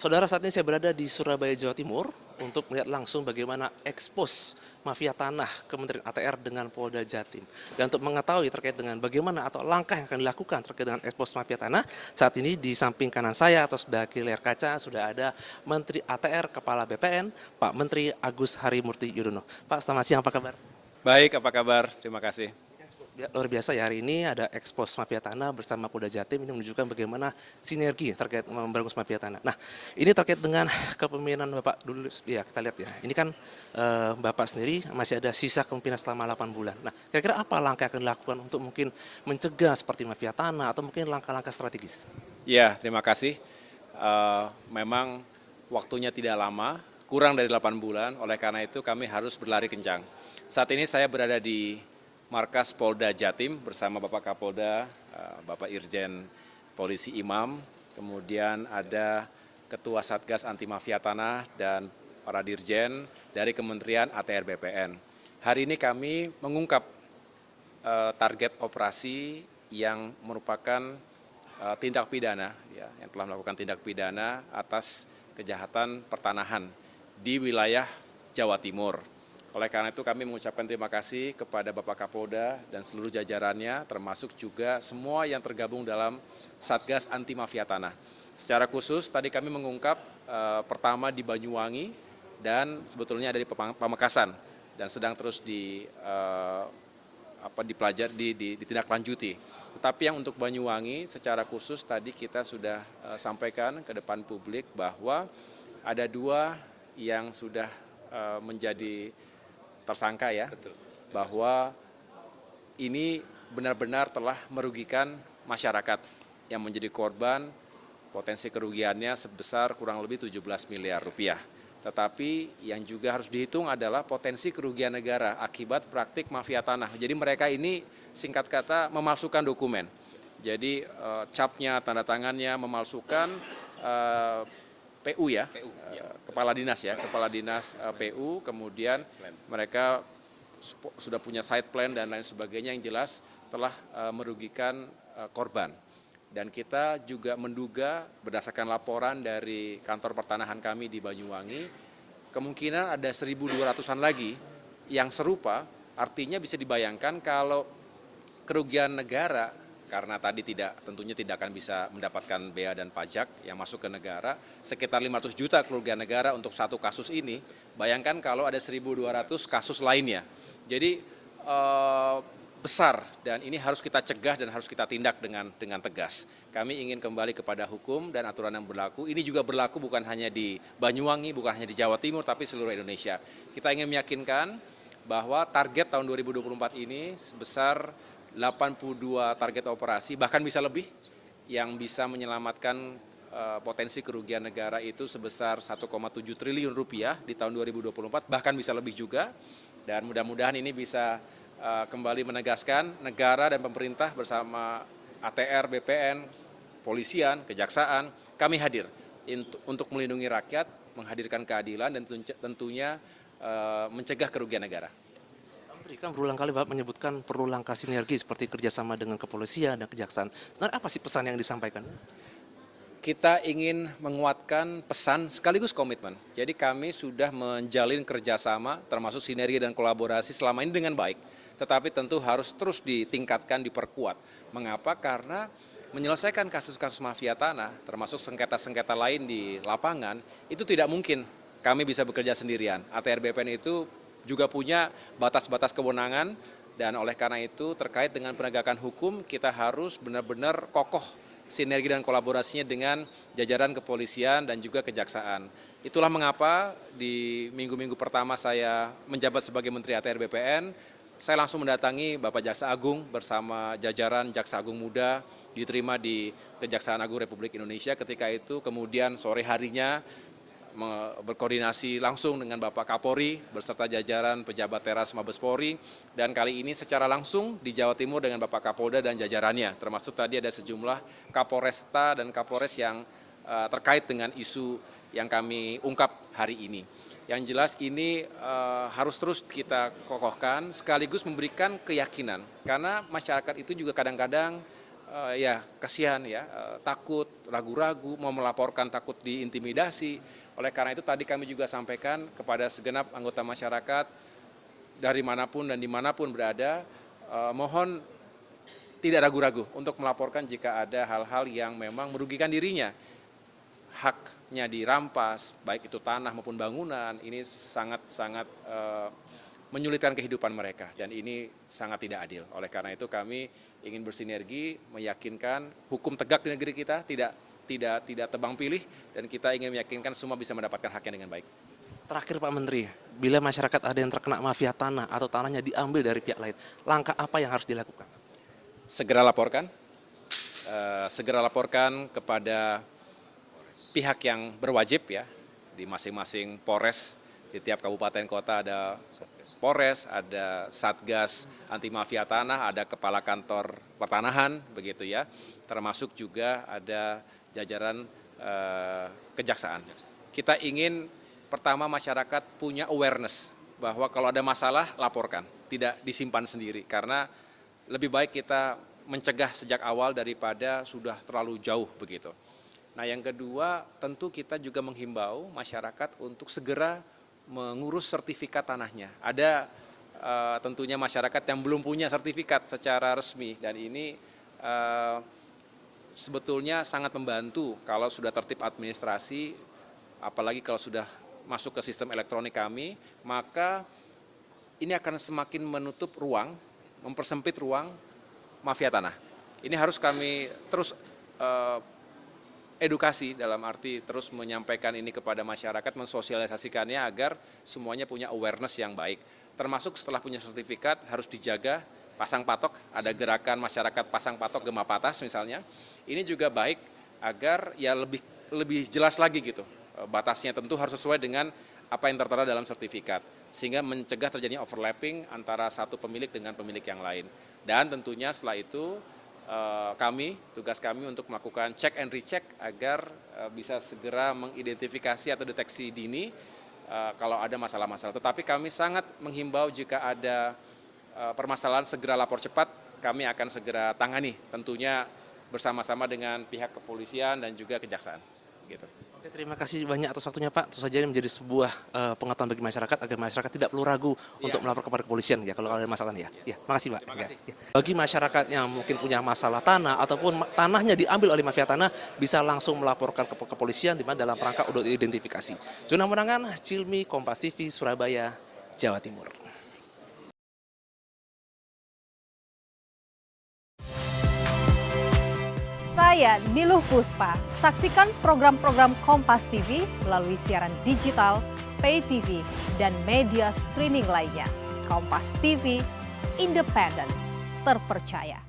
Saudara, saat ini saya berada di Surabaya, Jawa Timur untuk melihat langsung bagaimana ekspos mafia tanah Kementerian ATR dengan Polda Jatim. Dan untuk mengetahui terkait dengan bagaimana atau langkah yang akan dilakukan terkait dengan ekspos mafia tanah, saat ini di samping kanan saya atau sebelah kiri layar kaca sudah ada Menteri ATR Kepala BPN, Pak Menteri Agus Harimurti Yudhoyono. Pak, selamat siang, apa kabar? Baik, apa kabar? Terima kasih. Luar biasa ya, hari ini ada ekspos mafia tanah bersama Polda Jatim, ini menunjukkan bagaimana sinergi terkait memberangus mafia tanah. Nah, ini terkait dengan kepemimpinan Bapak dulu ya, kita lihat ya. Ini kan Bapak sendiri masih ada sisa kepemimpinan selama 8 bulan. Nah, kira-kira apa langkah yang akan dilakukan untuk mungkin mencegah seperti mafia tanah atau mungkin langkah-langkah strategis? Ya, terima kasih. Memang waktunya tidak lama, kurang dari 8 bulan, oleh karena itu kami harus berlari kencang. Saat ini saya berada di markas Polda Jatim bersama Bapak Kapolda, Bapak Irjen Polisi Imam, kemudian ada Ketua Satgas Anti Mafia Tanah dan para dirjen dari Kementerian ATR BPN. Hari ini kami mengungkap target operasi yang merupakan tindak pidana, ya, yang telah melakukan tindak pidana atas kejahatan pertanahan di wilayah Jawa Timur. Oleh karena itu kami mengucapkan terima kasih kepada Bapak Kapolda dan seluruh jajarannya, termasuk juga semua yang tergabung dalam Satgas Anti Mafia Tanah. Secara khusus tadi kami mengungkap pertama di Banyuwangi dan sebetulnya ada di Pamekasan dan sedang terus ditindaklanjuti. Tetapi yang untuk Banyuwangi secara khusus tadi kita sudah sampaikan ke depan publik bahwa ada 2 yang sudah menjadi tersangka ya, bahwa ini benar-benar telah merugikan masyarakat yang menjadi korban, potensi kerugiannya sebesar kurang lebih 17 miliar rupiah. Tetapi yang juga harus dihitung adalah potensi kerugian negara akibat praktik mafia tanah. Jadi mereka ini singkat kata memalsukan dokumen. Jadi capnya, tanda tangannya memalsukan, PU ya, kepala dinas ya, kepala dinas PU, kemudian mereka sudah punya site plan dan lain sebagainya yang jelas telah merugikan korban. Dan kita juga menduga berdasarkan laporan dari kantor pertanahan kami di Banyuwangi, kemungkinan ada 1.200-an lagi yang serupa, artinya bisa dibayangkan kalau kerugian negara karena tadi tentunya tidak akan bisa mendapatkan bea dan pajak yang masuk ke negara, sekitar 500 juta kerugian negara untuk satu kasus ini, bayangkan kalau ada 1.200 kasus lainnya. Jadi besar dan ini harus kita cegah dan harus kita tindak dengan tegas. Kami ingin kembali kepada hukum dan aturan yang berlaku. Ini juga berlaku bukan hanya di Banyuwangi, bukan hanya di Jawa Timur, tapi seluruh Indonesia. Kita ingin meyakinkan bahwa target tahun 2024 ini sebesar 82 target operasi, bahkan bisa lebih, yang bisa menyelamatkan potensi kerugian negara itu sebesar 1,7 triliun rupiah di tahun 2024, bahkan bisa lebih juga. Dan mudah-mudahan ini bisa kembali menegaskan negara dan pemerintah bersama ATR, BPN, polisian, kejaksaan, kami hadir untuk melindungi rakyat, menghadirkan keadilan dan tentunya mencegah kerugian negara. Kan berulang kali Bapak menyebutkan perlu langkah sinergi seperti kerjasama dengan kepolisian dan kejaksaan. Sebenarnya apa sih pesan yang disampaikan? Kita ingin menguatkan pesan sekaligus komitmen. Jadi kami sudah menjalin kerjasama termasuk sinergi dan kolaborasi selama ini dengan baik. Tetapi tentu harus terus ditingkatkan, diperkuat. Mengapa? Karena menyelesaikan kasus-kasus mafia tanah termasuk sengketa-sengketa lain di lapangan itu tidak mungkin kami bisa bekerja sendirian. ATR BPN itu juga punya batas-batas kewenangan dan oleh karena itu terkait dengan penegakan hukum kita harus benar-benar kokoh sinergi dan kolaborasinya dengan jajaran kepolisian dan juga kejaksaan. Itulah mengapa di minggu-minggu pertama saya menjabat sebagai Menteri ATR BPN, saya langsung mendatangi Bapak Jaksa Agung bersama jajaran Jaksa Agung Muda diterima di Kejaksaan Agung Republik Indonesia. Ketika itu kemudian sore harinya berkoordinasi langsung dengan Bapak Kapolri beserta jajaran pejabat teras Mabes Polri dan kali ini secara langsung di Jawa Timur dengan Bapak Kapolda dan jajarannya, termasuk tadi ada sejumlah Kapolresta dan Kapolres yang terkait dengan isu yang kami ungkap hari ini. Yang jelas ini harus terus kita kokohkan sekaligus memberikan keyakinan karena masyarakat itu juga kadang-kadang ya kasihan ya, takut, ragu-ragu, mau melaporkan takut diintimidasi. Oleh karena itu tadi kami juga sampaikan kepada segenap anggota masyarakat dari manapun dan dimanapun berada, mohon tidak ragu-ragu untuk melaporkan jika ada hal-hal yang memang merugikan dirinya. Haknya dirampas, baik itu tanah maupun bangunan, ini sangat-sangat menyulitkan kehidupan mereka dan ini sangat tidak adil. Oleh karena itu kami ingin bersinergi, meyakinkan hukum tegak di negeri kita, tidak tebang pilih, dan kita ingin meyakinkan semua bisa mendapatkan haknya dengan baik. Terakhir Pak Menteri, bila masyarakat ada yang terkena mafia tanah atau tanahnya diambil dari pihak lain, langkah apa yang harus dilakukan? Segera laporkan kepada pihak yang berwajib ya, di masing-masing Polres, di tiap kabupaten kota ada Polres, ada Satgas anti mafia tanah, ada kepala kantor pertanahan begitu ya, termasuk juga ada jajaran kejaksaan. Kita ingin pertama masyarakat punya awareness bahwa kalau ada masalah laporkan, tidak disimpan sendiri, karena lebih baik kita mencegah sejak awal daripada sudah terlalu jauh begitu. Nah yang kedua, tentu kita juga menghimbau masyarakat untuk segera mengurus sertifikat tanahnya. Ada tentunya masyarakat yang belum punya sertifikat secara resmi, dan ini sebetulnya sangat membantu kalau sudah tertib administrasi, apalagi kalau sudah masuk ke sistem elektronik kami, maka ini akan semakin menutup ruang, mempersempit ruang mafia tanah. Ini harus kami terus edukasi, dalam arti terus menyampaikan ini kepada masyarakat, mensosialisasikannya agar semuanya punya awareness yang baik. Termasuk setelah punya sertifikat harus dijaga, pasang patok, ada gerakan masyarakat pasang patok Gema Patas misalnya. Ini juga baik agar ya lebih jelas lagi gitu. Batasnya tentu harus sesuai dengan apa yang tertera dalam sertifikat, sehingga mencegah terjadinya overlapping antara satu pemilik dengan pemilik yang lain. Dan tentunya setelah itu tugas kami untuk melakukan check and recheck agar bisa segera mengidentifikasi atau deteksi dini kalau ada masalah-masalah. Tetapi kami sangat menghimbau jika ada permasalahan segera lapor cepat, kami akan segera tangani, tentunya bersama-sama dengan pihak kepolisian dan juga kejaksaan. Gitu. Oke, terima kasih banyak atas waktunya Pak. Tentu saja ini menjadi sebuah pengetahuan bagi masyarakat agar masyarakat tidak perlu ragu untuk melapor kepada kepolisian ya kalau ada masalah ya. Ya, makasih Pak. Terima kasih. Ya. Bagi masyarakat yang mungkin punya masalah tanah ataupun tanahnya diambil oleh mafia tanah bisa langsung melaporkan ke kepolisian di mana dalam rangka untuk identifikasi. Juna Munangan, Cilmi, Kompas TV, Surabaya, Jawa Timur. Saya Niluh Puspa. Saksikan program-program Kompas TV melalui siaran digital, pay TV, dan media streaming lainnya. Kompas TV, independen, terpercaya.